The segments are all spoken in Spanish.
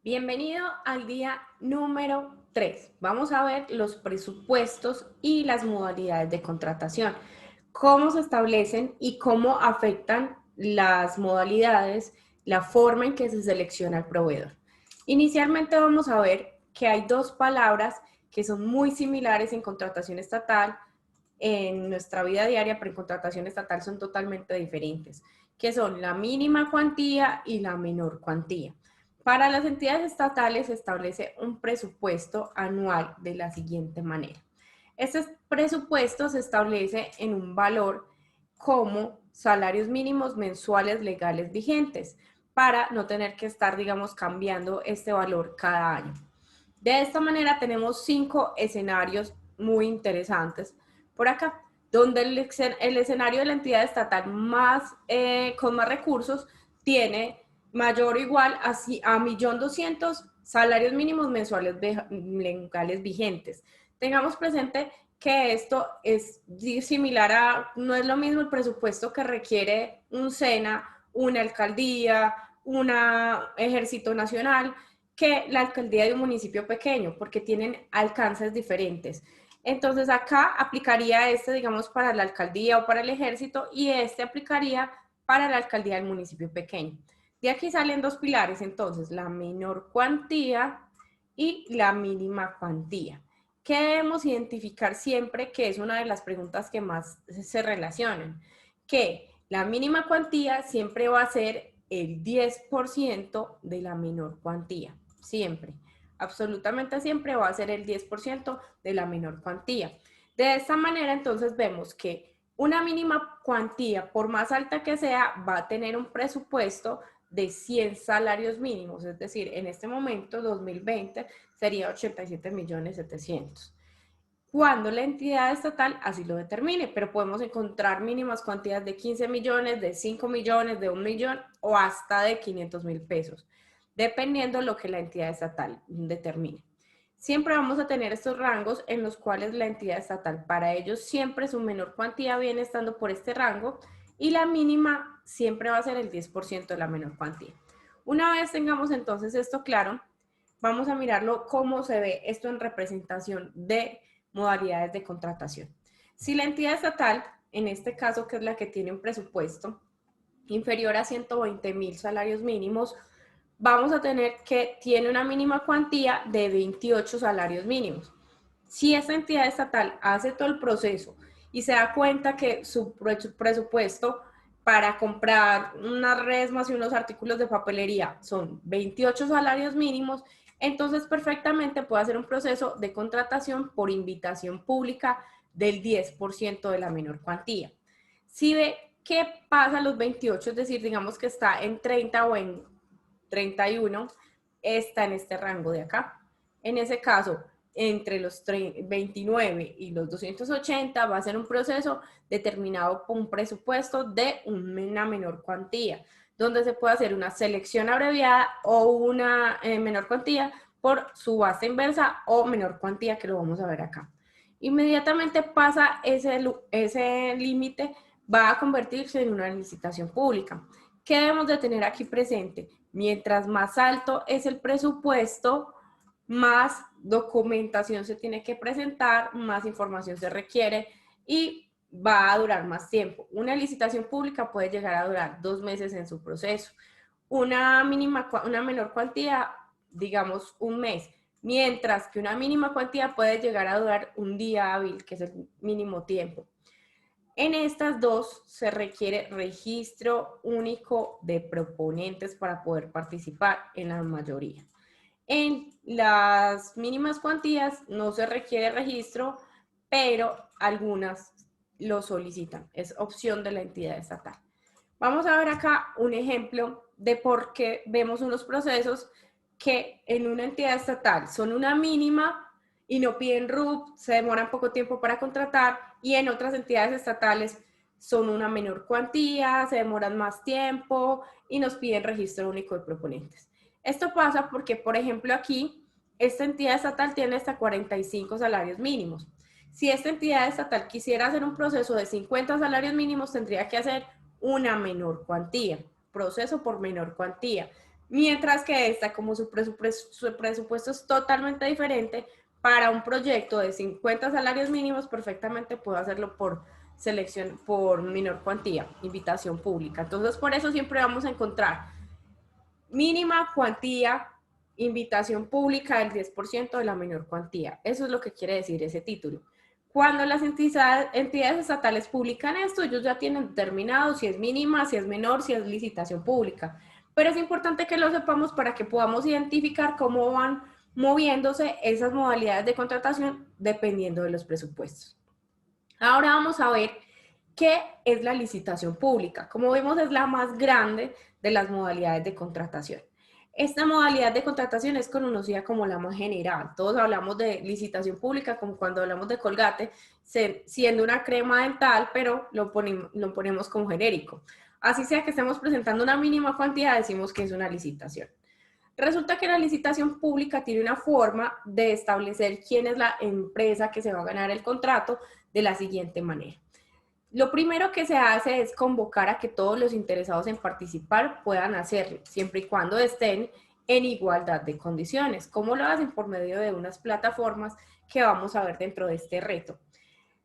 Bienvenido al día número 3. Vamos a ver los presupuestos y las modalidades de contratación, cómo se establecen y cómo afectan las modalidades, la forma en que se selecciona el proveedor. Inicialmente vamos a ver que hay dos palabras que son muy similares en contratación estatal, en nuestra vida diaria, pero en contratación estatal son totalmente diferentes, que son la mínima cuantía y la menor cuantía. Para las entidades estatales se establece un presupuesto anual de la siguiente manera. Este presupuesto se establece en un valor como salarios mínimos mensuales legales vigentes para no tener que estar, digamos, cambiando este valor cada año. De esta manera tenemos 5 escenarios muy interesantes por acá, donde el escenario de la entidad estatal con más recursos tiene mayor o igual a 1.200.000 salarios mínimos mensuales legales vigentes. Tengamos presente que esto es similar a, no es lo mismo el presupuesto que requiere un SENA, una alcaldía, un ejército nacional, que la alcaldía de un municipio pequeño, porque tienen alcances diferentes. Entonces acá aplicaría este, digamos, para la alcaldía o para el ejército, y este aplicaría para la alcaldía del municipio pequeño. De aquí salen dos pilares, entonces, la menor cuantía y la mínima cuantía. ¿Qué debemos identificar siempre? Que es una de las preguntas que más se relacionan. Que la mínima cuantía siempre va a ser el 10% de la menor cuantía. Siempre. Absolutamente siempre va a ser el 10% de la menor cuantía. De esta manera, entonces, vemos que una mínima cuantía, por más alta que sea, va a tener un presupuesto de 100 salarios mínimos, es decir, en este momento, 2020, sería 87.700.000. Cuando la entidad estatal así lo determine, pero podemos encontrar mínimas cuantías de 15 millones, de 5 millones, de 1 millón o hasta de 500.000 pesos, dependiendo lo que la entidad estatal determine. Siempre vamos a tener estos rangos en los cuales la entidad estatal, para ellos siempre su menor cuantía viene estando por este rango y la mínima siempre va a ser el 10% de la menor cuantía. Una vez tengamos entonces esto claro, vamos a mirarlo cómo se ve esto en representación de modalidades de contratación. Si la entidad estatal, en este caso que es la que tiene un presupuesto inferior a 120.000 salarios mínimos, vamos a tener que tiene una mínima cuantía de 28 salarios mínimos. Si esta entidad estatal hace todo el proceso y se da cuenta que su presupuesto para comprar unas resmas y unos artículos de papelería son 28 salarios mínimos, entonces perfectamente puede hacer un proceso de contratación por invitación pública del 10% de la menor cuantía. Si ve qué pasa a los 28, es decir, digamos que está en 30 o en 31, está en este rango de acá. En ese caso, entre los 29 y los 280 va a ser un proceso determinado por un presupuesto de una menor cuantía, donde se puede hacer una selección abreviada o una menor cuantía por subasta inversa o menor cuantía, que lo vamos a ver acá. Inmediatamente pasa ese límite, va a convertirse en una licitación pública. ¿Qué debemos de tener aquí presente? Mientras más alto es el presupuesto, más documentación se tiene que presentar, más información se requiere y va a durar más tiempo. Una licitación pública puede llegar a durar 2 meses en su proceso. Una menor cuantía, digamos, un mes, mientras que una mínima cuantía puede llegar a durar un día hábil, que es el mínimo tiempo. En estas dos se requiere registro único de proponentes para poder participar en la mayoría. En las mínimas cuantías no se requiere registro, pero algunas lo solicitan. Es opción de la entidad estatal. Vamos a ver acá un ejemplo de por qué vemos unos procesos que en una entidad estatal son una mínima y no piden RUP, se demoran poco tiempo para contratar, y en otras entidades estatales son una menor cuantía, se demoran más tiempo y nos piden registro único de proponentes. Esto pasa porque, por ejemplo, aquí esta entidad estatal tiene hasta 45 salarios mínimos. Si esta entidad estatal quisiera hacer un proceso de 50 salarios mínimos, tendría que hacer una menor cuantía, proceso por menor cuantía. mientras que esta, como su presupuesto es totalmente diferente, para un proyecto de 50 salarios mínimos, perfectamente puedo hacerlo por selección, por menor cuantía, invitación pública. Entonces, por eso siempre vamos a encontrar mínima cuantía, invitación pública del 10% de la menor cuantía. Eso es lo que quiere decir ese título. Cuando las entidades estatales publican esto, ellos ya tienen determinado si es mínima, si es menor, si es licitación pública. Pero es importante que lo sepamos para que podamos identificar cómo van moviéndose esas modalidades de contratación dependiendo de los presupuestos. Ahora vamos a ver qué es la licitación pública. Como vemos, es la más grande de las modalidades de contratación. Esta modalidad de contratación es conocida como la más general. Todos hablamos de licitación pública como cuando hablamos de Colgate, siendo una crema dental, pero lo ponemos como genérico. Así sea que estemos presentando una mínima cantidad, decimos que es una licitación. Resulta que la licitación pública tiene una forma de establecer quién es la empresa que se va a ganar el contrato de la siguiente manera. Lo primero que se hace es convocar a que todos los interesados en participar puedan hacerlo, siempre y cuando estén en igualdad de condiciones. ¿Cómo lo hacen? Por medio de unas plataformas que vamos a ver dentro de este reto.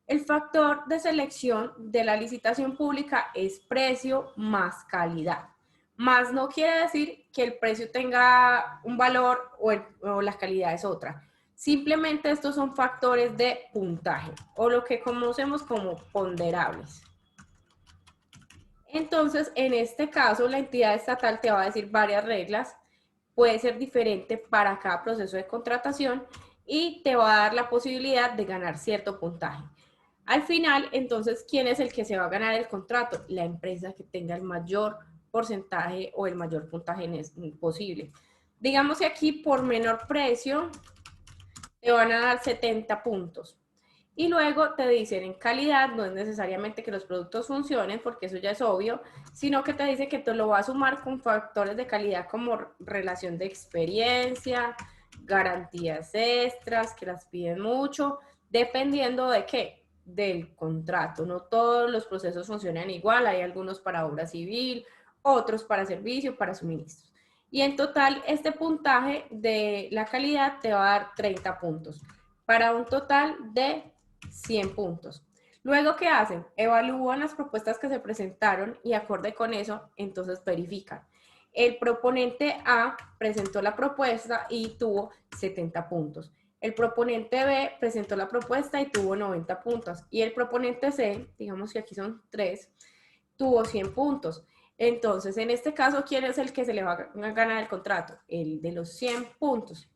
El factor de selección de la licitación pública es precio más calidad. Más no quiere decir que el precio tenga un valor o la calidad es otra. Simplemente estos son factores de puntaje o lo que conocemos como ponderables. Entonces, en este caso, la entidad estatal te va a decir varias reglas. Puede ser diferente para cada proceso de contratación y te va a dar la posibilidad de ganar cierto puntaje. Al final, entonces, ¿quién es el que se va a ganar el contrato? La empresa que tenga el mayor porcentaje o el mayor puntaje posible. Digamos que aquí por menor precio te van a dar 70 puntos. Y luego te dicen en calidad, no es necesariamente que los productos funcionen, porque eso ya es obvio, sino que te dice que te lo va a sumar con factores de calidad como relación de experiencia, garantías extras, que las piden mucho, dependiendo de qué, del contrato. No todos los procesos funcionan igual, hay algunos para obra civil, otros para servicio, para suministros. Y en total, este puntaje de la calidad te va a dar 30 puntos, para un total de 100 puntos. Luego, ¿qué hacen? Evalúan las propuestas que se presentaron y acorde con eso, entonces verifican. El proponente A presentó la propuesta y tuvo 70 puntos. El proponente B presentó la propuesta y tuvo 90 puntos. Y el proponente C, digamos que aquí son 3, tuvo 100 puntos. Entonces, en este caso, ¿quién es el que se le va a ganar el contrato? El de los 100 puntos.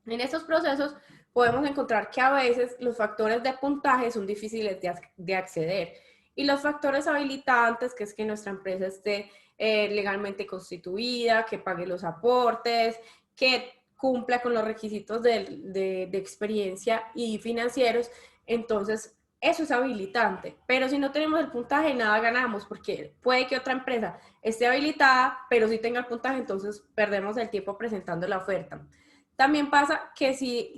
En estos procesos podemos encontrar que a veces los factores de puntaje son difíciles de acceder y los factores habilitantes, que es que nuestra empresa esté legalmente constituida, que pague los aportes, que cumpla con los requisitos de experiencia y financieros, entonces eso es habilitante, pero si no tenemos el puntaje, nada ganamos, porque puede que otra empresa esté habilitada, pero si tenga el puntaje, entonces perdemos el tiempo presentando la oferta. También pasa que si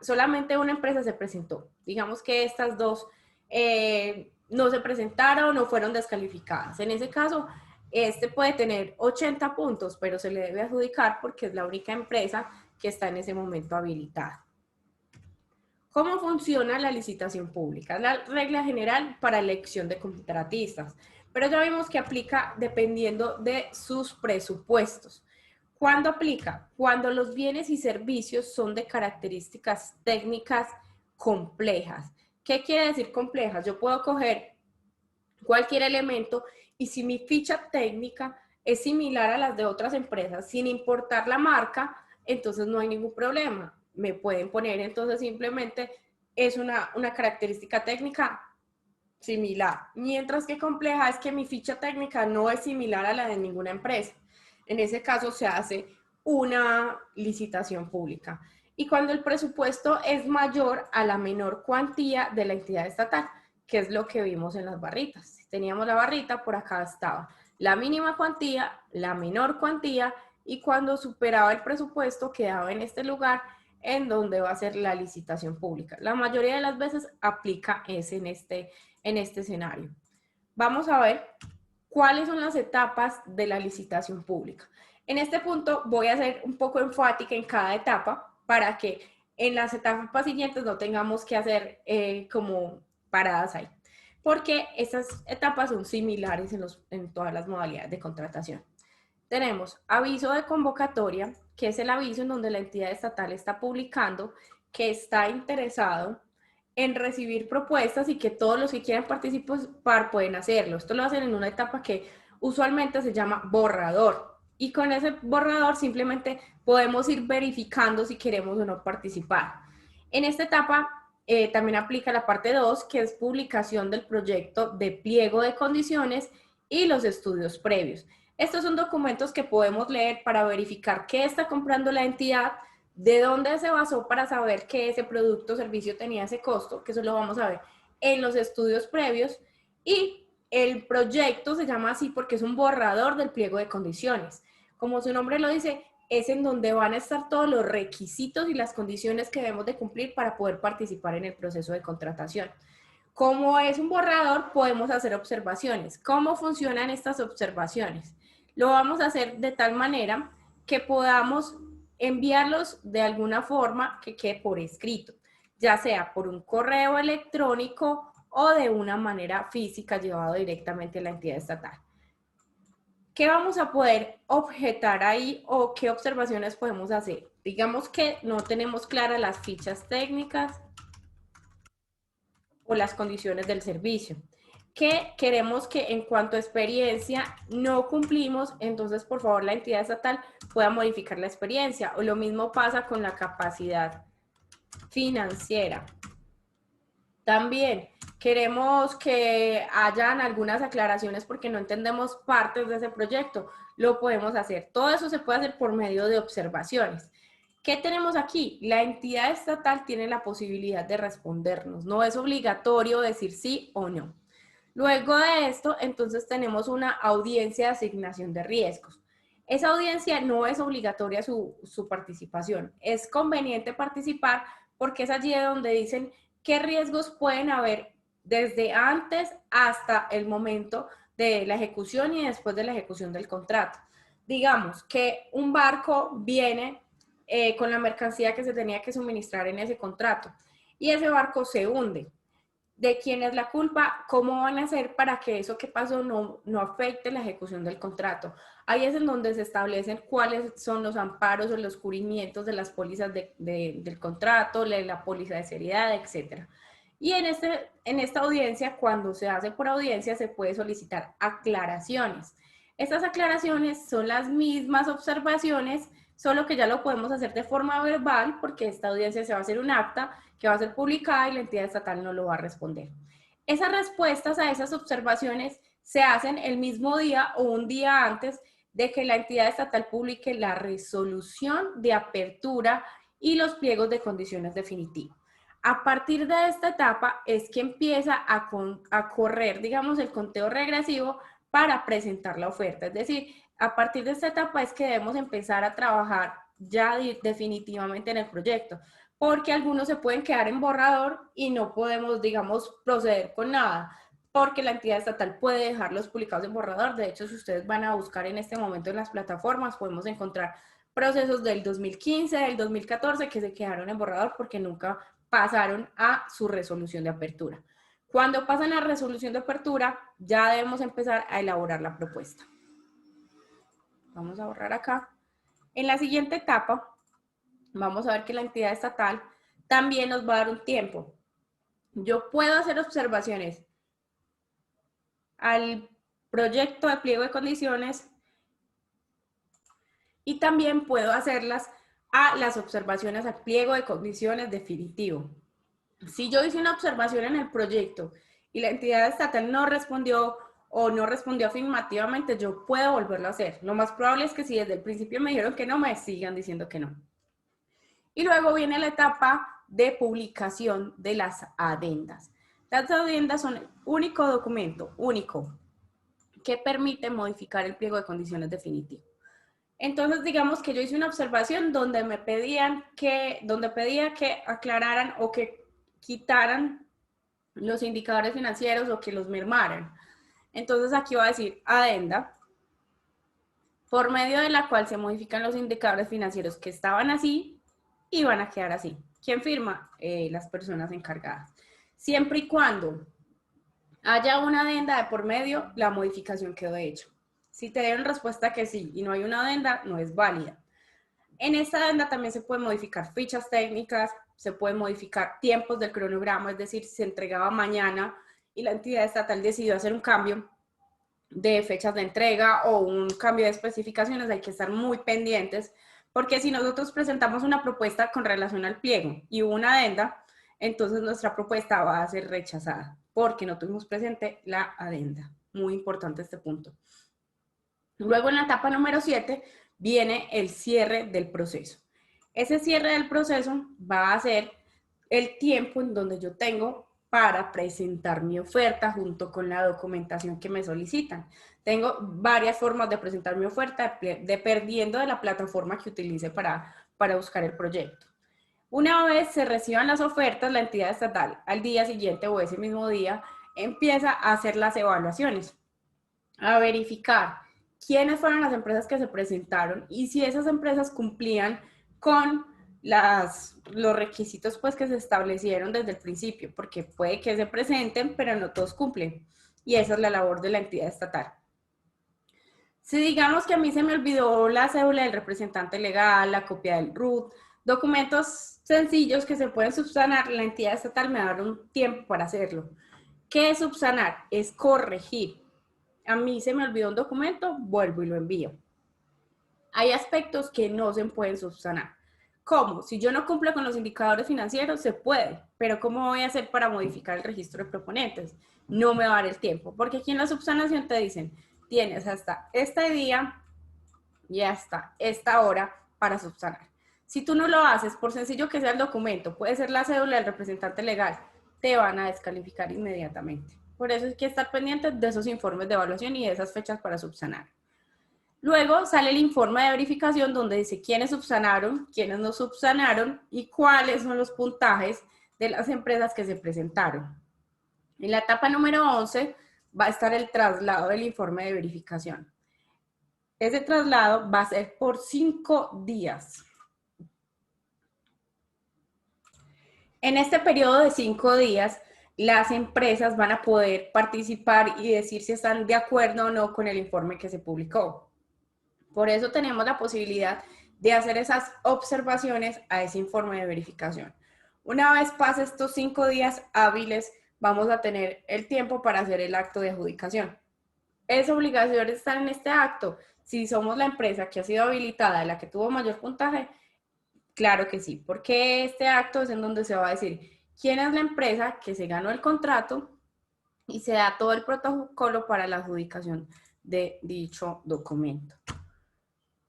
solamente una empresa se presentó, digamos que estas dos no se presentaron o fueron descalificadas. En ese caso, este puede tener 80 puntos, pero se le debe adjudicar porque es la única empresa que está en ese momento habilitada. ¿Cómo funciona la licitación pública? Es la regla general para elección de contratistas, pero ya vimos que aplica dependiendo de sus presupuestos. ¿Cuándo aplica? Cuando los bienes y servicios son de características técnicas complejas. ¿Qué quiere decir complejas? Yo puedo coger cualquier elemento y si mi ficha técnica es similar a las de otras empresas, sin importar la marca, entonces no hay ningún problema. Me pueden poner, entonces simplemente es una característica técnica similar. Mientras que compleja es que mi ficha técnica no es similar a la de ninguna empresa. En ese caso se hace una licitación pública. Y cuando el presupuesto es mayor a la menor cuantía de la entidad estatal, que es lo que vimos en las barritas. Si teníamos la barrita, por acá estaba la mínima cuantía, la menor cuantía, y cuando superaba el presupuesto quedaba en este lugar en donde va a ser la licitación pública. La mayoría de las veces aplica ese en este escenario. Vamos a ver cuáles son las etapas de la licitación pública. En este punto voy a ser un poco enfática en cada etapa para que en las etapas siguientes no tengamos que hacer como paradas ahí, porque estas etapas son similares en todas las modalidades de contratación. Tenemos aviso de convocatoria, que es el aviso en donde la entidad estatal está publicando que está interesado en recibir propuestas y que todos los que quieran participar pueden hacerlo. Esto lo hacen en una etapa que usualmente se llama borrador. Y con ese borrador simplemente podemos ir verificando si queremos o no participar. En esta etapa también aplica la parte 2, que es publicación del proyecto de pliego de condiciones y los estudios previos. Estos son documentos que podemos leer para verificar qué está comprando la entidad, de dónde se basó para saber que ese producto o servicio tenía ese costo, que eso lo vamos a ver en los estudios previos, y el proyecto se llama así porque es un borrador del pliego de condiciones. Como su nombre lo dice, es en donde van a estar todos los requisitos y las condiciones que debemos de cumplir para poder participar en el proceso de contratación. Como es un borrador, podemos hacer observaciones. ¿Cómo funcionan estas observaciones? Lo vamos a hacer de tal manera que podamos enviarlos de alguna forma que quede por escrito, ya sea por un correo electrónico o de una manera física llevado directamente a la entidad estatal. ¿Qué vamos a poder objetar ahí o qué observaciones podemos hacer? Digamos que no tenemos claras las fichas técnicas o las condiciones del servicio. Que queremos que en cuanto a experiencia no cumplimos, entonces por favor la entidad estatal pueda modificar la experiencia. O lo mismo pasa con la capacidad financiera. También queremos que hayan algunas aclaraciones porque no entendemos partes de ese proyecto. Lo podemos hacer. Todo eso se puede hacer por medio de observaciones. ¿Qué tenemos aquí? La entidad estatal tiene la posibilidad de respondernos. No es obligatorio decir sí o no. Luego de esto, entonces tenemos una audiencia de asignación de riesgos. Esa audiencia no es obligatoria su participación. Es conveniente participar porque es allí donde dicen qué riesgos pueden haber desde antes hasta el momento de la ejecución y después de la ejecución del contrato. Digamos que un barco viene con la mercancía que se tenía que suministrar en ese contrato y ese barco se hunde. ¿De quién es la culpa? ¿Cómo van a hacer para que eso que pasó no afecte la ejecución del contrato? Ahí es en donde se establecen cuáles son los amparos o los cubrimientos de las pólizas del contrato, la póliza de seriedad, etc. Y en esta audiencia, cuando se hace por audiencia, se puede solicitar aclaraciones. Estas aclaraciones son las mismas observaciones, solo que ya lo podemos hacer de forma verbal, porque esta audiencia se va a hacer un acta que va a ser publicada y la entidad estatal no lo va a responder. Esas respuestas a esas observaciones se hacen el mismo día o un día antes de que la entidad estatal publique la resolución de apertura y los pliegos de condiciones definitivos. A partir de esta etapa es que empieza a correr, digamos, el conteo regresivo para presentar la oferta. Es decir, a partir de esta etapa es que debemos empezar a trabajar ya definitivamente en el proyecto, porque algunos se pueden quedar en borrador y no podemos, digamos, proceder con nada, porque la entidad estatal puede dejarlos publicados en borrador. De hecho, si ustedes van a buscar en este momento en las plataformas, podemos encontrar procesos del 2015, del 2014 que se quedaron en borrador porque nunca pasaron a su resolución de apertura. Cuando pasan a resolución de apertura, ya debemos empezar a elaborar la propuesta. Vamos a borrar acá. En la siguiente etapa, vamos a ver que la entidad estatal también nos va a dar un tiempo. Yo puedo hacer observaciones al proyecto de pliego de condiciones y también puedo hacerlas a las observaciones al pliego de condiciones definitivo. Si yo hice una observación en el proyecto y la entidad estatal no respondió o no respondió afirmativamente, yo puedo volverlo a hacer. Lo más probable es que si desde el principio me dijeron que no, me sigan diciendo que no. Y luego viene la etapa de publicación de las adendas. Las adendas son el único documento, único, que permite modificar el pliego de condiciones definitivo. Entonces, digamos que yo hice una observación donde me pedía que aclararan o que quitaran los indicadores financieros o que los mermaran. Entonces aquí va a decir adenda. por medio de la cual se modifican los indicadores financieros que estaban así y van a quedar así. ¿Quién firma? Las personas encargadas. Siempre y cuando haya una adenda de por medio, la modificación quedó hecha. Si te dieron respuesta que sí y no hay una adenda, no es válida. En esta adenda también se pueden modificar fichas técnicas, se pueden modificar tiempos del cronograma, es decir, si se entregaba mañana y la entidad estatal decidió hacer un cambio de fechas de entrega o un cambio de especificaciones, hay que estar muy pendientes, porque si nosotros presentamos una propuesta con relación al pliego y una adenda, entonces nuestra propuesta va a ser rechazada, porque no tuvimos presente la adenda. Muy importante este punto. Luego en la etapa número 7 viene el cierre del proceso. Ese cierre del proceso va a ser el tiempo en donde yo tengo para presentar mi oferta junto con la documentación que me solicitan. Tengo varias formas de presentar mi oferta dependiendo de la plataforma que utilice para buscar el proyecto. Una vez se reciban las ofertas, la entidad estatal al día siguiente o ese mismo día empieza a hacer las evaluaciones, a verificar quiénes fueron las empresas que se presentaron y si esas empresas cumplían con los requisitos pues que se establecieron desde el principio, porque puede que se presenten, pero no todos cumplen. Y esa es la labor de la entidad estatal. Si digamos que a mí se me olvidó la cédula del representante legal, la copia del RUT, documentos sencillos que se pueden subsanar, la entidad estatal me va a dar un tiempo para hacerlo. ¿Qué es subsanar? Es corregir. A mí se me olvidó un documento, vuelvo y lo envío. Hay aspectos que no se pueden subsanar. ¿Cómo? Si yo no cumplo con los indicadores financieros, se puede, pero ¿cómo voy a hacer para modificar el registro de proponentes? No me va a dar el tiempo, porque aquí en la subsanación te dicen, tienes hasta este día y hasta esta hora para subsanar. Si tú no lo haces, por sencillo que sea el documento, puede ser la cédula del representante legal, te van a descalificar inmediatamente. Por eso hay que estar pendientes de esos informes de evaluación y de esas fechas para subsanar. Luego sale el informe de verificación donde dice quiénes subsanaron, quiénes no subsanaron y cuáles son los puntajes de las empresas que se presentaron. En la etapa número 11 va a estar el traslado del informe de verificación. Ese traslado va a ser por 5 días. En este periodo de 5 días, las empresas van a poder participar y decir si están de acuerdo o no con el informe que se publicó. Por eso tenemos la posibilidad de hacer esas observaciones a ese informe de verificación. Una vez pase estos 5 días hábiles, vamos a tener el tiempo para hacer el acto de adjudicación. ¿Es obligación estar en este acto? Si somos la empresa que ha sido habilitada, la que tuvo mayor puntaje, claro que sí, porque este acto es en donde se va a decir quién es la empresa que se ganó el contrato y se da todo el protocolo para la adjudicación de dicho documento.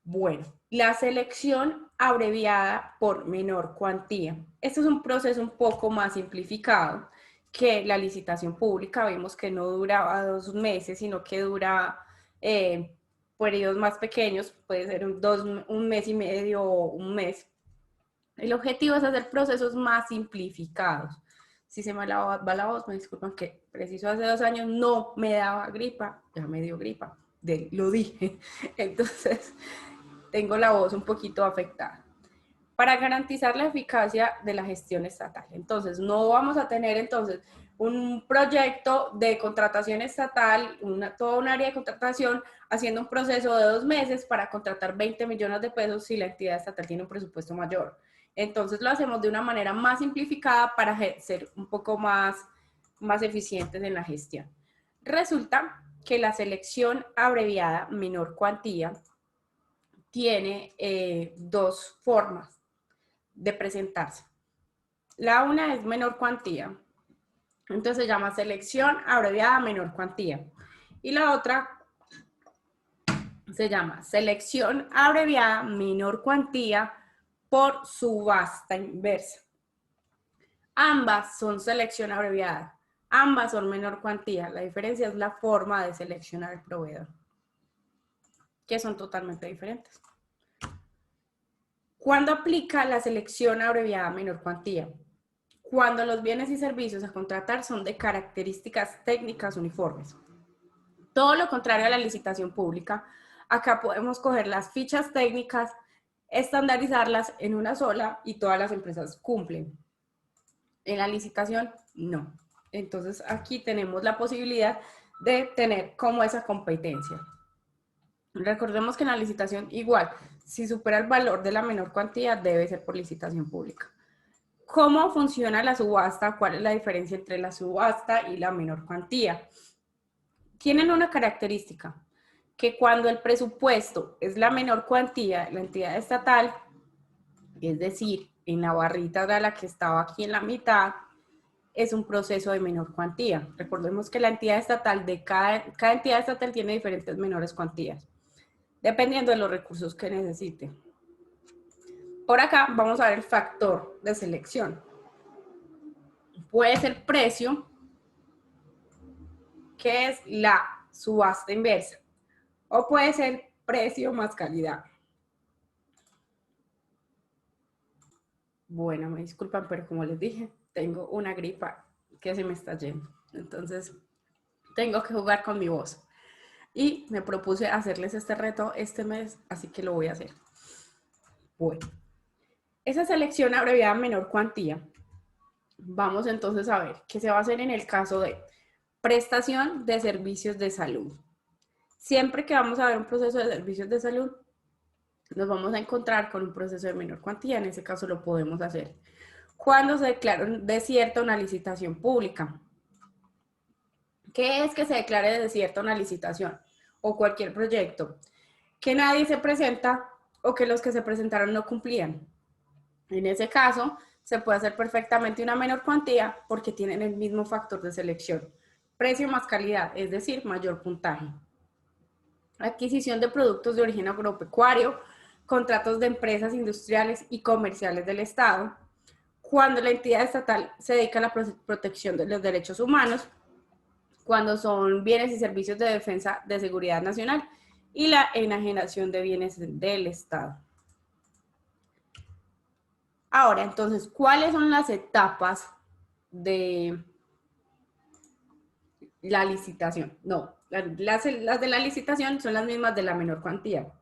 Bueno, la selección abreviada por menor cuantía. Este es un proceso un poco más simplificado que la licitación pública. Vimos que no duraba 2 meses, sino que dura periodos más pequeños, puede ser un mes y medio o un mes. El objetivo es hacer procesos más simplificados. Si se me va la voz, me disculpan que preciso hace 2 años no me daba gripa, ya me dio gripa, lo dije. Entonces, tengo la voz un poquito afectada. Para garantizar la eficacia de la gestión estatal. Entonces, no vamos a tener entonces un proyecto de contratación estatal, toda un área de contratación, haciendo un proceso de 2 meses para contratar 20 millones de pesos si la entidad estatal tiene un presupuesto mayor. Entonces, lo hacemos de una manera más simplificada para ser un poco más eficientes en la gestión. Resulta que la selección abreviada menor cuantía tiene 2 formas de presentarse. La una es menor cuantía, entonces se llama selección abreviada menor cuantía. Y la otra se llama selección abreviada menor cuantía por subasta inversa. Ambas son selección abreviada, ambas son menor cuantía. La diferencia es la forma de seleccionar el proveedor, que son totalmente diferentes. ¿Cuándo aplica la selección abreviada menor cuantía? Cuando los bienes y servicios a contratar son de características técnicas uniformes. Todo lo contrario a la licitación pública, Acá podemos coger las fichas técnicas, estandarizarlas en una sola y todas las empresas cumplen. En la licitación, no. Entonces aquí tenemos la posibilidad de tener como esa competencia. Recordemos que en la licitación igual, si supera el valor de la menor cuantía, debe ser por licitación pública. ¿Cómo funciona la subasta? ¿Cuál es la diferencia entre la subasta y la menor cuantía? Tienen una característica, que cuando el presupuesto es la menor cuantía, la entidad estatal, es decir, en la barrita de la que estaba aquí en la mitad, es un proceso de menor cuantía. Recordemos que la entidad estatal de cada entidad estatal tiene diferentes menores cuantías, dependiendo de los recursos que necesite. Por acá vamos a ver el factor de selección. Puede ser precio, que es la subasta inversa, o puede ser precio más calidad. Bueno, me disculpan, pero como les dije, tengo una gripa que se me está yendo. Entonces, tengo que jugar con mi voz. Y me propuse hacerles este reto este mes, así que lo voy a hacer. Bueno, esa selección abreviada menor cuantía. Vamos entonces a ver qué se va a hacer en el caso de prestación de servicios de salud. Siempre que vamos a ver un proceso de servicios de salud, nos vamos a encontrar con un proceso de menor cuantía. En ese caso lo podemos hacer cuando se declara desierta una licitación pública. ¿Qué es que se declare desierta una licitación o cualquier proyecto? Que nadie se presenta o que los que se presentaron no cumplían. En ese caso, se puede hacer perfectamente una menor cuantía porque tienen el mismo factor de selección. Precio más calidad, es decir, mayor puntaje. Adquisición de productos de origen agropecuario, contratos de empresas industriales y comerciales del Estado, cuando la entidad estatal se dedica a la protección de los derechos humanos, cuando son bienes y servicios de defensa de seguridad nacional y la enajenación de bienes del Estado. Ahora, entonces, ¿cuáles son las etapas de la licitación? No, las de la licitación son las mismas de la menor cuantía.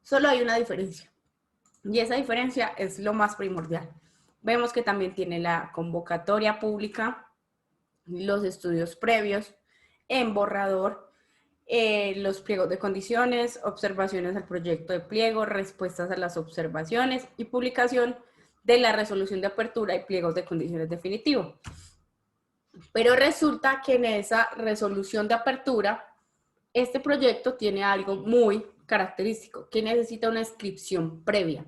Solo hay una diferencia. Y esa diferencia es lo más primordial. Vemos que también tiene la convocatoria pública, los estudios previos, en borrador, los pliegos de condiciones, observaciones al proyecto de pliego, respuestas a las observaciones y publicación de la resolución de apertura y pliegos de condiciones definitivos. Pero resulta que en esa resolución de apertura, este proyecto tiene algo muy característico, que necesita una inscripción previa.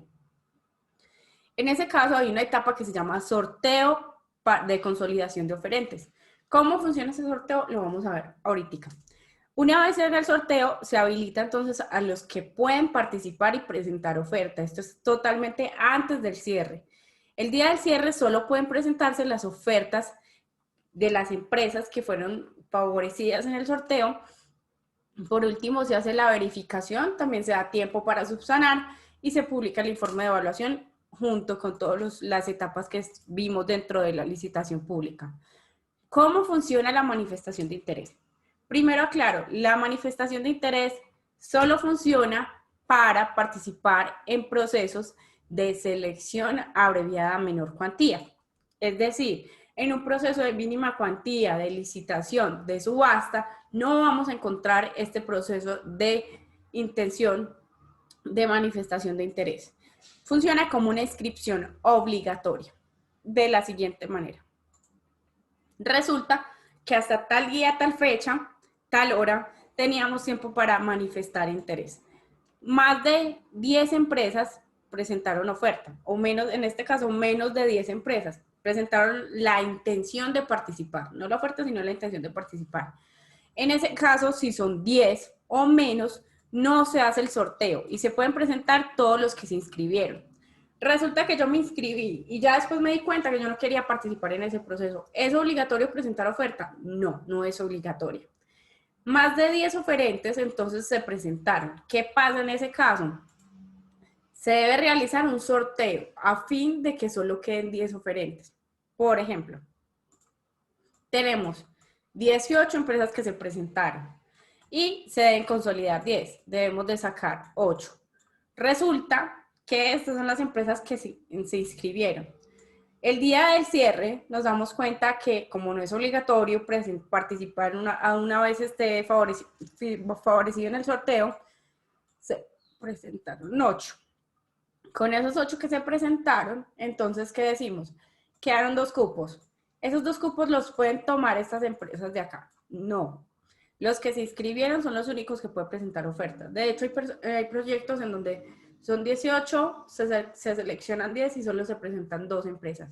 En ese caso hay una etapa que se llama sorteo de consolidación de oferentes. ¿Cómo funciona ese sorteo? Lo vamos a ver ahorita. Una vez en el sorteo, se habilita entonces a los que pueden participar y presentar oferta. Esto es totalmente antes del cierre. El día del cierre solo pueden presentarse las ofertas de las empresas que fueron favorecidas en el sorteo. Por último, se hace la verificación, también se da tiempo para subsanar y se publica el informe de evaluación junto con todas las etapas que vimos dentro de la licitación pública. ¿Cómo funciona la manifestación de interés? Primero aclaro, la manifestación de interés solo funciona para participar en procesos de selección abreviada a menor cuantía. Es decir, en un proceso de mínima cuantía, de licitación, de subasta, no vamos a encontrar este proceso de intención de manifestación de interés. Funciona como una inscripción obligatoria de la siguiente manera. Resulta que hasta tal día, tal fecha, tal hora, teníamos tiempo para manifestar interés. Más de 10 empresas presentaron oferta, o menos, en este caso, menos de 10 empresas presentaron la intención de participar, no la oferta, sino la intención de participar. En ese caso, si son 10 o menos, no se hace el sorteo y se pueden presentar todos los que se inscribieron. Resulta que yo me inscribí y ya después me di cuenta que yo no quería participar en ese proceso. ¿Es obligatorio presentar oferta? No, no es obligatorio. Más de 10 oferentes entonces se presentaron. ¿Qué pasa en ese caso? Se debe realizar un sorteo a fin de que solo queden 10 oferentes. Por ejemplo, tenemos 18 empresas que se presentaron y se deben consolidar 10, debemos de sacar 8. Resulta que estas son las empresas que se inscribieron. El día del cierre nos damos cuenta que como no es obligatorio participar una vez esté favorecido en el sorteo, se presentaron 8. Con esos 8 que se presentaron, entonces, ¿qué decimos? Quedaron 2 cupos. ¿Esos 2 cupos los pueden tomar estas empresas de acá? No. Los que se inscribieron son los únicos que pueden presentar ofertas. De hecho, hay proyectos en donde son 18, se seleccionan 10 y solo se presentan 2 empresas.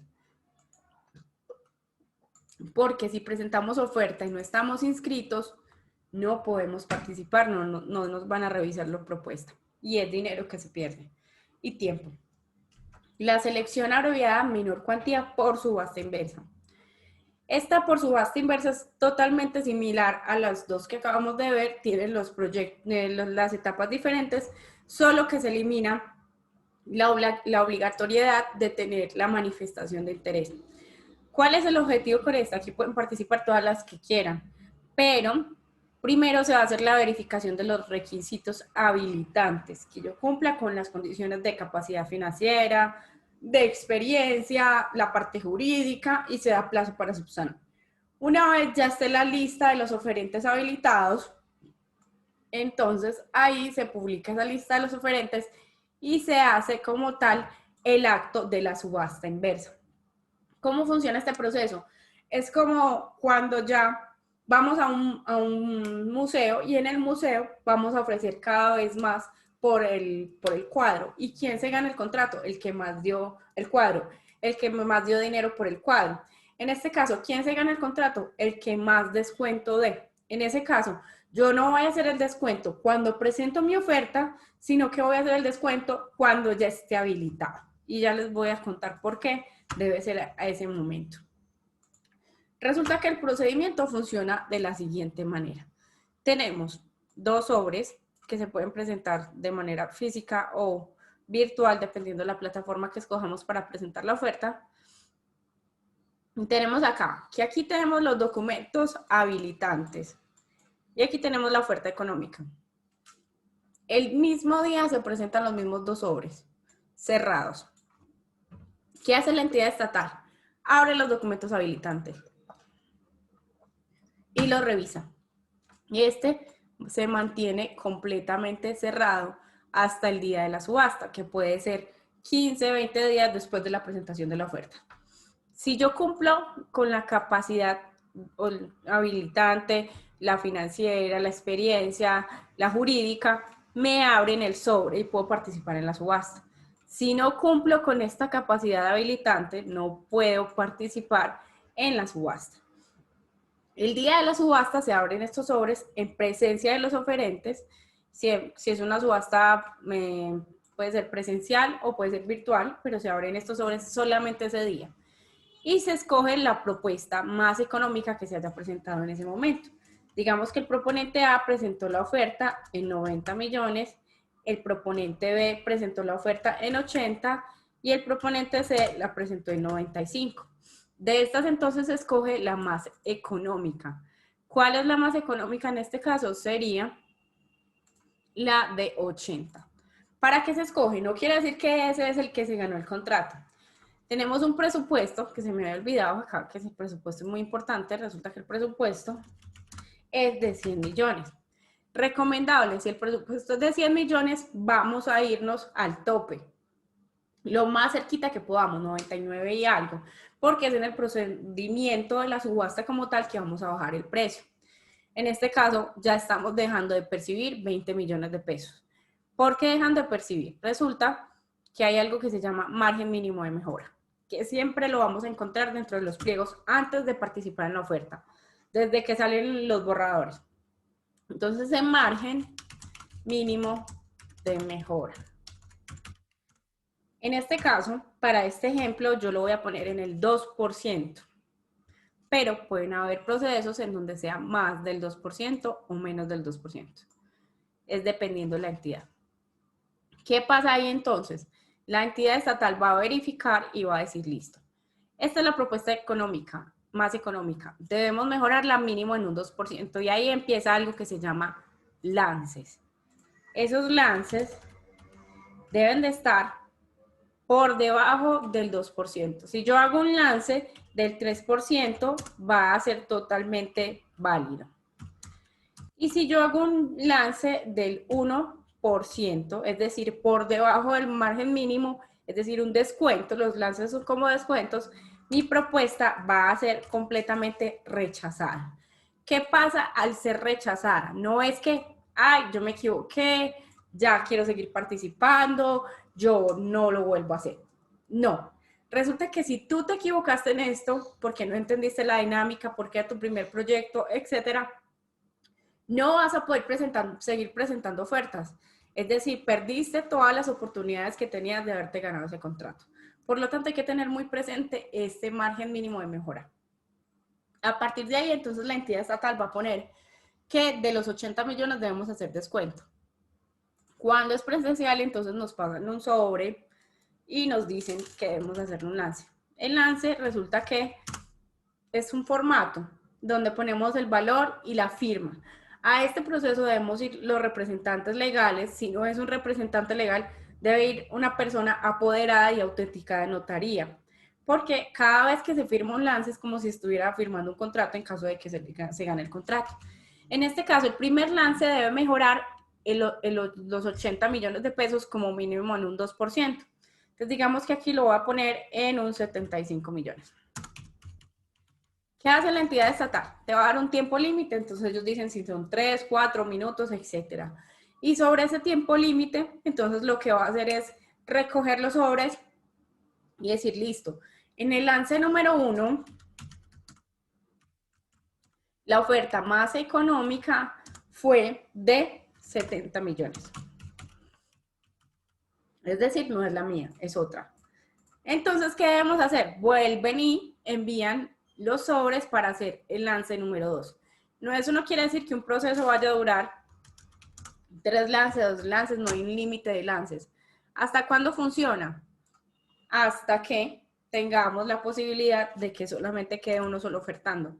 Porque si presentamos oferta y no estamos inscritos, no podemos participar, no nos van a revisar la propuesta. Y es dinero que se pierde y tiempo. La selección abreviada menor cuantía por subasta inversa. Esta por subasta inversa es totalmente similar a las dos que acabamos de ver, tienen las etapas diferentes, solo que se elimina la obligatoriedad de tener la manifestación de interés. ¿Cuál es el objetivo con esta? Aquí pueden participar todas las que quieran, pero primero se va a hacer la verificación de los requisitos habilitantes, que yo cumpla con las condiciones de capacidad financiera, de experiencia, la parte jurídica y se da plazo para subsanar. Una vez ya esté la lista de los oferentes habilitados, entonces ahí se publica esa lista de los oferentes y se hace como tal el acto de la subasta inversa. ¿Cómo funciona este proceso? Es como cuando ya vamos a un museo y en el museo vamos a ofrecer cada vez más por el cuadro. ¿Y quién se gana el contrato? El que más dio el cuadro, el que más dio dinero por el cuadro. En este caso, ¿quién se gana el contrato? El que más descuento dé. En ese caso, yo no voy a hacer el descuento cuando presento mi oferta, sino que voy a hacer el descuento cuando ya esté habilitado. Y ya les voy a contar por qué debe ser a ese momento. Resulta que el procedimiento funciona de la siguiente manera. Tenemos 2 sobres que se pueden presentar de manera física o virtual, dependiendo de la plataforma que escojamos para presentar la oferta. Tenemos acá, que aquí tenemos los documentos habilitantes y aquí tenemos la oferta económica. El mismo día se presentan los mismos 2 sobres cerrados. ¿Qué hace la entidad estatal? Abre los documentos habilitantes y los revisa. Y este se mantiene completamente cerrado hasta el día de la subasta, que puede ser 15, 20 días después de la presentación de la oferta. Si yo cumplo con la capacidad habilitante, la financiera, la experiencia, la jurídica, me abren el sobre y puedo participar en la subasta. Si no cumplo con esta capacidad habilitante, no puedo participar en la subasta. El día de la subasta se abren estos sobres en presencia de los oferentes. Si es una subasta, puede ser presencial o puede ser virtual, pero se abren estos sobres solamente ese día. Y se escoge la propuesta más económica que se haya presentado en ese momento. Digamos que el proponente A presentó la oferta en 90 millones, el proponente B presentó la oferta en 80 y el proponente C la presentó en 95. De estas entonces se escoge la más económica. ¿Cuál es la más económica en este caso? Sería la de 80. ¿Para qué se escoge? No quiere decir que ese es el que se ganó el contrato. Tenemos un presupuesto, que se me había olvidado acá, que ese presupuesto es muy importante. Resulta que el presupuesto es de 100 millones. Recomendable, si el presupuesto es de 100 millones, vamos a irnos al tope. Lo más cerquita que podamos, 99 y algo, porque es en el procedimiento de la subasta como tal que vamos a bajar el precio. En este caso, ya estamos dejando de percibir 20 millones de pesos. ¿Por qué dejan de percibir? Resulta que hay algo que se llama margen mínimo de mejora, que siempre lo vamos a encontrar dentro de los pliegos antes de participar en la oferta, desde que salen los borradores. Entonces, el margen mínimo de mejora. En este caso, para este ejemplo, yo lo voy a poner en el 2%, pero pueden haber procesos en donde sea más del 2% o menos del 2%. Es dependiendo de la entidad. ¿Qué pasa ahí entonces? La entidad estatal va a verificar y va a decir, listo, esta es la propuesta económica, más económica. Debemos mejorarla mínimo en un 2% y ahí empieza algo que se llama lances. Esos lances deben de estar por debajo del 2%. Si yo hago un lance del 3%, va a ser totalmente válido. Y si yo hago un lance del 1%, es decir, por debajo del margen mínimo, es decir, un descuento, los lances son como descuentos, mi propuesta va a ser completamente rechazada. ¿Qué pasa al ser rechazada? No es que, ay, yo me equivoqué, ya quiero seguir participando, yo no lo vuelvo a hacer. No. Resulta que si tú te equivocaste en esto, porque no entendiste la dinámica, porque era tu primer proyecto, etcétera, no vas a poder seguir presentando ofertas. Es decir, perdiste todas las oportunidades que tenías de haberte ganado ese contrato. Por lo tanto, hay que tener muy presente este margen mínimo de mejora. A partir de ahí, entonces, la entidad estatal va a poner que de los 80 millones debemos hacer descuento. Cuando es presencial, entonces nos pagan un sobre y nos dicen que debemos hacer un lance. El lance resulta que es un formato donde ponemos el valor y la firma. A este proceso debemos ir los representantes legales. Si no es un representante legal, debe ir una persona apoderada y autenticada de notaría. Porque cada vez que se firma un lance es como si estuviera firmando un contrato en caso de que se gane el contrato. En este caso, el primer lance debe mejorar los 80 millones de pesos como mínimo en un 2%. Entonces, digamos que aquí lo voy a poner en un 75 millones. ¿Qué hace la entidad estatal? Te va a dar un tiempo límite, entonces ellos dicen si son 3, 4 minutos, etc. Y sobre ese tiempo límite, entonces lo que va a hacer es recoger los sobres y decir, listo, en el lance número 1, la oferta más económica fue de 70 millones. Es decir, no es la mía, es otra. Entonces, ¿qué debemos hacer? Vuelven y envían los sobres para hacer el lance número 2. No, eso no quiere decir que un proceso vaya a durar 3 lances, 2 lances, no hay un límite de lances. ¿Hasta cuándo funciona? Hasta que tengamos la posibilidad de que solamente quede uno solo ofertando.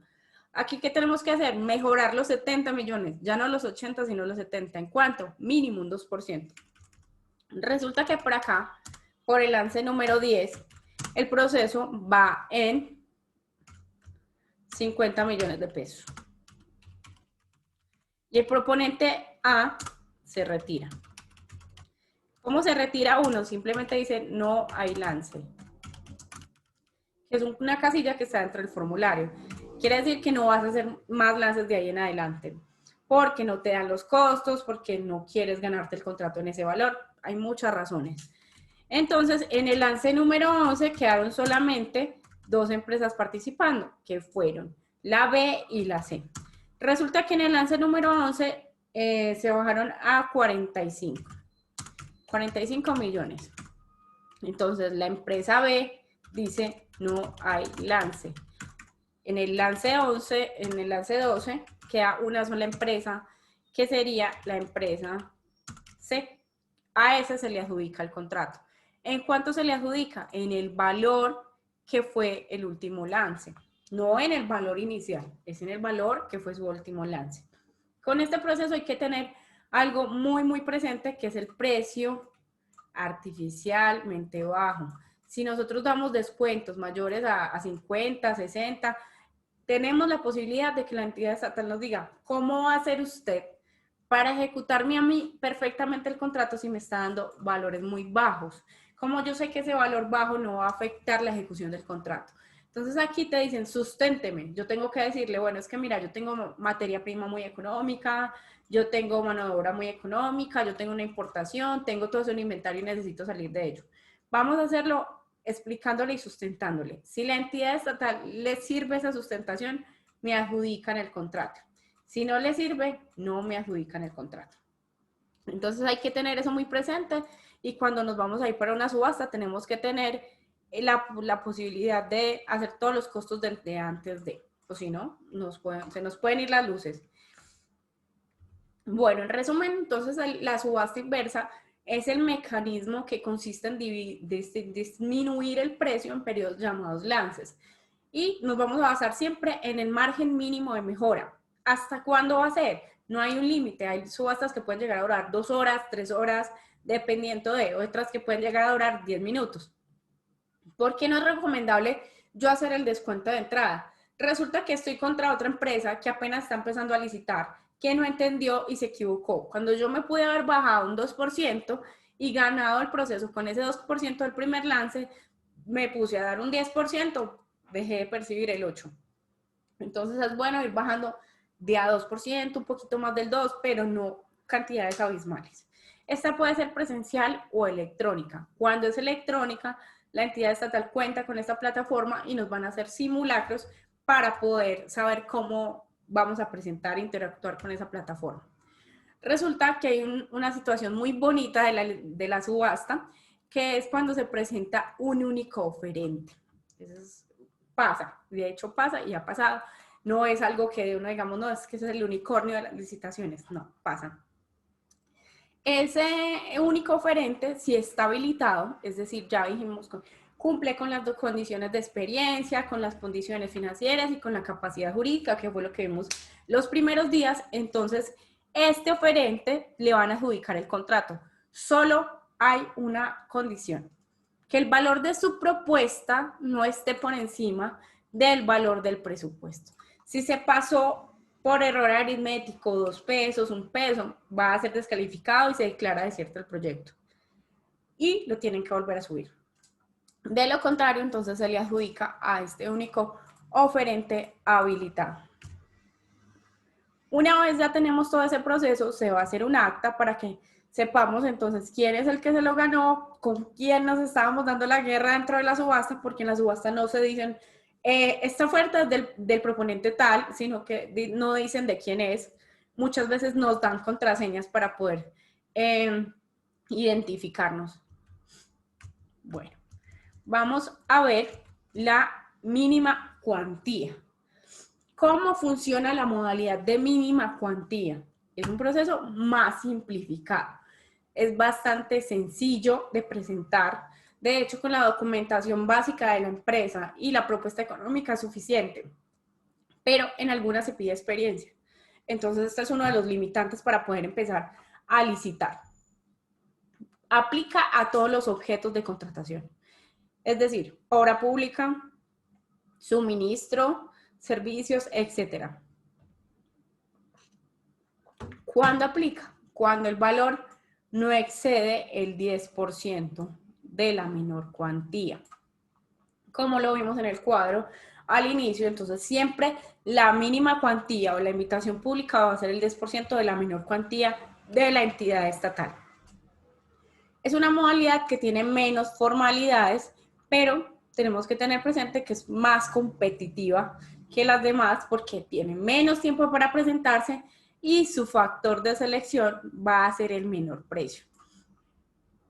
Aquí, ¿qué tenemos que hacer? Mejorar los 70 millones, ya no los 80, sino los 70. ¿En cuánto? Mínimo un 2%. Resulta que por acá, por el lance número 10, el proceso va en 50 millones de pesos. Y el proponente A se retira. ¿Cómo se retira uno? Simplemente dice no hay lance. Que es una casilla que está dentro del formulario. Quiere decir que no vas a hacer más lances de ahí en adelante. Porque no te dan los costos, porque no quieres ganarte el contrato en ese valor. Hay muchas razones. Entonces, en el lance número 11 quedaron solamente 2 empresas participando, que fueron la B y la C. Resulta que en el lance número 11 se bajaron a 45 millones. Entonces, la empresa B dice no hay lance. En el lance 11, en el lance 12, queda una sola empresa, que sería la empresa C. A esa se le adjudica el contrato. ¿En cuánto se le adjudica? En el valor que fue el último lance. No en el valor inicial, es en el valor que fue su último lance. Con este proceso hay que tener algo muy, muy presente, que es el precio artificialmente bajo. Si nosotros damos descuentos mayores a 50, 60, tenemos la posibilidad de que la entidad estatal nos diga, ¿cómo va a hacer usted para ejecutarme a mí perfectamente el contrato si me está dando valores muy bajos? Como yo sé que ese valor bajo no va a afectar la ejecución del contrato. Entonces aquí te dicen, susténteme. Yo tengo que decirle, bueno, es que mira, yo tengo materia prima muy económica, yo tengo mano de obra muy económica, yo tengo una importación, tengo todo eso en inventario y necesito salir de ello. Vamos a hacerlo explicándole y sustentándole. Si la entidad estatal le sirve esa sustentación, me adjudican el contrato. Si no le sirve, no me adjudican el contrato. Entonces hay que tener eso muy presente, y cuando nos vamos a ir para una subasta tenemos que tener la posibilidad de hacer todos los costos de antes de, o si no, se nos pueden ir las luces. Bueno, en resumen, entonces la subasta inversa es el mecanismo que consiste en disminuir el precio en periodos llamados lances. Y nos vamos a basar siempre en el margen mínimo de mejora. ¿Hasta cuándo va a ser? No hay un límite, hay subastas que pueden llegar a durar 2 horas, 3 horas, dependiendo de otras que pueden llegar a durar 10 minutos. ¿Por qué no es recomendable yo hacer el descuento de entrada? Resulta que estoy contra otra empresa que apenas está empezando a licitar, que no entendió y se equivocó. Cuando yo me pude haber bajado un 2% y ganado el proceso con ese 2% del primer lance, me puse a dar un 10%, dejé de percibir el 8%. Entonces es bueno ir bajando de a 2%, un poquito más del 2%, pero no cantidades abismales. Esta puede ser presencial o electrónica. Cuando es electrónica, la entidad estatal cuenta con esta plataforma y nos van a hacer simulacros para poder saber cómo vamos a presentar e interactuar con esa plataforma. Resulta que hay una situación muy bonita de la subasta, que es cuando se presenta un único oferente. Eso pasa, de hecho pasa y ha pasado. No es algo que uno digamos, no, es que ese es el unicornio de las licitaciones. No, pasa. Ese único oferente, si está habilitado, es decir, ya dijimos, cumple con las dos condiciones de experiencia, con las condiciones financieras y con la capacidad jurídica, que fue lo que vimos los primeros días, entonces este oferente le van a adjudicar el contrato. Solo hay una condición, que el valor de su propuesta no esté por encima del valor del presupuesto. Si se pasó por error aritmético, 2 pesos, 1 peso, va a ser descalificado y se declara desierto el proyecto. Y lo tienen que volver a subir. De lo contrario, entonces se le adjudica a este único oferente habilitado. Una vez ya tenemos todo ese proceso, se va a hacer un acta para que sepamos entonces quién es el que se lo ganó, con quién nos estábamos dando la guerra dentro de la subasta, porque en la subasta no se dicen esta oferta es del proponente tal, sino que no dicen de quién es. Muchas veces nos dan contraseñas para poder identificarnos. Bueno, vamos a ver la mínima cuantía. ¿Cómo funciona la modalidad de mínima cuantía? Es un proceso más simplificado. Es bastante sencillo de presentar. De hecho, con la documentación básica de la empresa y la propuesta económica es suficiente, pero en algunas se pide experiencia. Entonces, este es uno de los limitantes para poder empezar a licitar. Aplica a todos los objetos de contratación. Es decir, obra pública, suministro, servicios, etcétera. ¿Cuándo aplica? Cuando el valor no excede el 10% de la menor cuantía. Como lo vimos en el cuadro al inicio, entonces siempre la mínima cuantía o la invitación pública va a ser el 10% de la menor cuantía de la entidad estatal. Es una modalidad que tiene menos formalidades, pero tenemos que tener presente que es más competitiva que las demás porque tiene menos tiempo para presentarse y su factor de selección va a ser el menor precio.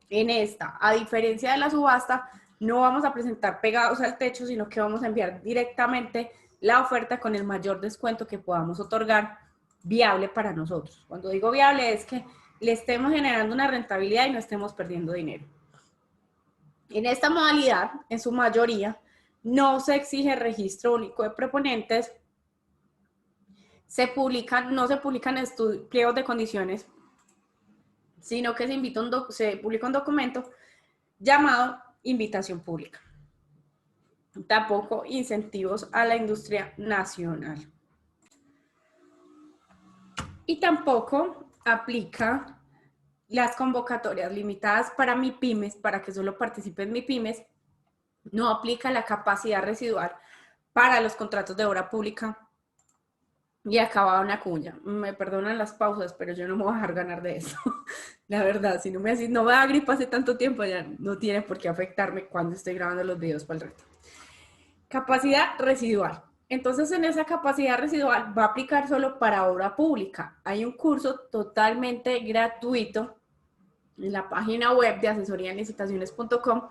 En esta, a diferencia de la subasta, no vamos a presentar pegados al techo, sino que vamos a enviar directamente la oferta con el mayor descuento que podamos otorgar viable para nosotros. Cuando digo viable es que le estemos generando una rentabilidad y no estemos perdiendo dinero. En esta modalidad, en su mayoría, no se exige registro único de proponentes, no se publican pliegos de condiciones, sino que se publica un documento llamado invitación pública. Tampoco incentivos a la industria nacional. Y tampoco aplica las convocatorias limitadas para MIPYMES, para que solo participen MIPYMES. No aplica la capacidad residual para los contratos de obra pública. Y acababa una cuña. Me perdonan las pausas, pero yo no me voy a dejar ganar de eso. La verdad, si no me da gripa hace tanto tiempo, ya no tiene por qué afectarme cuando estoy grabando los videos para el reto. Capacidad residual. Entonces, en esa capacidad residual va a aplicar solo para obra pública. Hay un curso totalmente gratuito en la página web de asesoríaenlicitaciones.com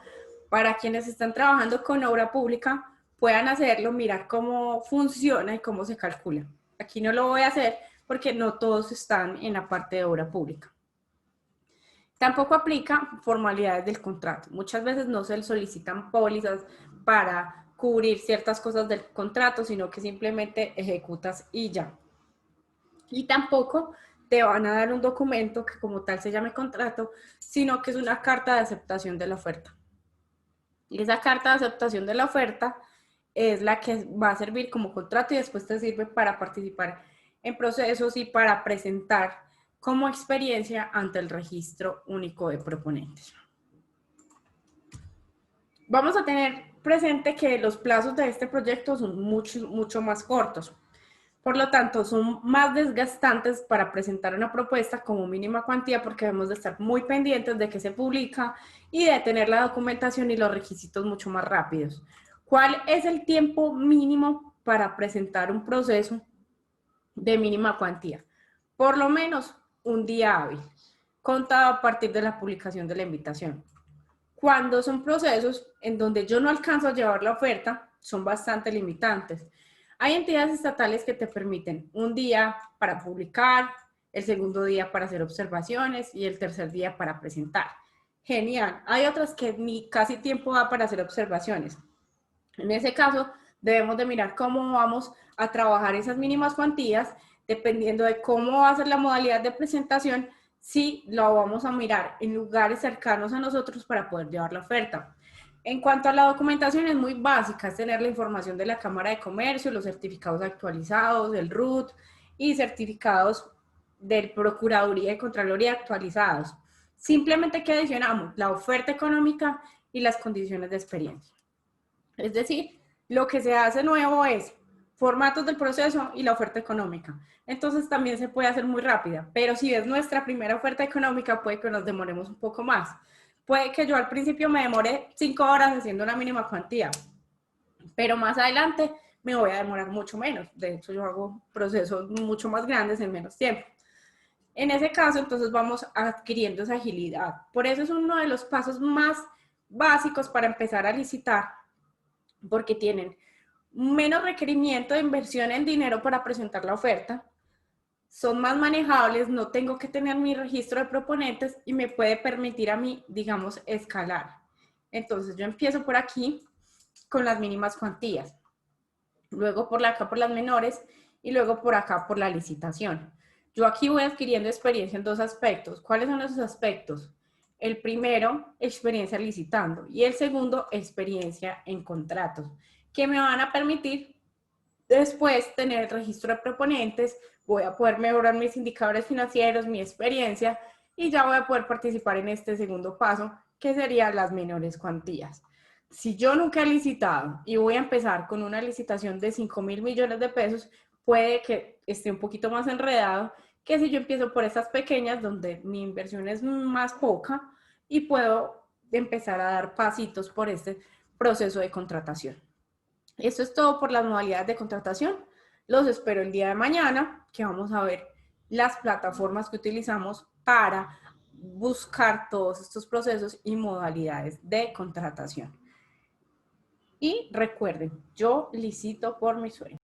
para quienes están trabajando con obra pública puedan hacerlo, mirar cómo funciona y cómo se calcula. Aquí no lo voy a hacer porque no todos están en la parte de obra pública. Tampoco aplica formalidades del contrato. Muchas veces no se solicitan pólizas para cubrir ciertas cosas del contrato, sino que simplemente ejecutas y ya. Y tampoco te van a dar un documento que como tal se llame contrato, sino que es una carta de aceptación de la oferta. Y esa carta de aceptación de la oferta es la que va a servir como contrato y después te sirve para participar en procesos y para presentar como experiencia ante el registro único de proponentes. Vamos a tener presente que los plazos de este proyecto son mucho más cortos. Por lo tanto, son más desgastantes para presentar una propuesta como mínima cuantía porque debemos de estar muy pendientes de que se publica y de tener la documentación y los requisitos mucho más rápidos. ¿Cuál es el tiempo mínimo para presentar un proceso de mínima cuantía? Por lo menos un día hábil, contado a partir de la publicación de la invitación. Cuando son procesos en donde yo no alcanzo a llevar la oferta, son bastante limitantes. Hay entidades estatales que te permiten un día para publicar, el segundo día para hacer observaciones y el tercer día para presentar. Genial. Hay otras que ni casi tiempo da para hacer observaciones. En ese caso, debemos de mirar cómo vamos a trabajar esas mínimas cuantías, dependiendo de cómo va a ser la modalidad de presentación, si lo vamos a mirar en lugares cercanos a nosotros para poder llevar la oferta. En cuanto a la documentación, es muy básica, es tener la información de la Cámara de Comercio, los certificados actualizados, del RUT y certificados del Procuraduría y Contraloría actualizados. Simplemente que adicionamos la oferta económica y las condiciones de experiencia. Es decir, lo que se hace nuevo es formatos del proceso y la oferta económica. Entonces también se puede hacer muy rápida, pero si es nuestra primera oferta económica, puede que nos demoremos un poco más. Puede que yo al principio me demore 5 horas haciendo una mínima cuantía, pero más adelante me voy a demorar mucho menos. De hecho, yo hago procesos mucho más grandes en menos tiempo. En ese caso, entonces vamos adquiriendo esa agilidad. Por eso es uno de los pasos más básicos para empezar a licitar, porque tienen menos requerimiento de inversión en dinero para presentar la oferta, son más manejables, no tengo que tener mi registro de proponentes y me puede permitir a mí, digamos, escalar. Entonces yo empiezo por aquí con las mínimas cuantías, luego por acá por las menores y luego por acá por la licitación. Yo aquí voy adquiriendo experiencia en dos aspectos. ¿Cuáles son esos aspectos? El primero, experiencia licitando y el segundo, experiencia en contratos, que me van a permitir después tener el registro de proponentes, voy a poder mejorar mis indicadores financieros, mi experiencia y ya voy a poder participar en este segundo paso, que serían las menores cuantías. Si yo nunca he licitado y voy a empezar con una licitación de 5.000 millones de pesos, puede que esté un poquito más enredado que si yo empiezo por estas pequeñas donde mi inversión es más poca y puedo empezar a dar pasitos por este proceso de contratación. Esto es todo por las modalidades de contratación. Los espero el día de mañana, que vamos a ver las plataformas que utilizamos para buscar todos estos procesos y modalidades de contratación. Y recuerden, yo licito por mi sueño.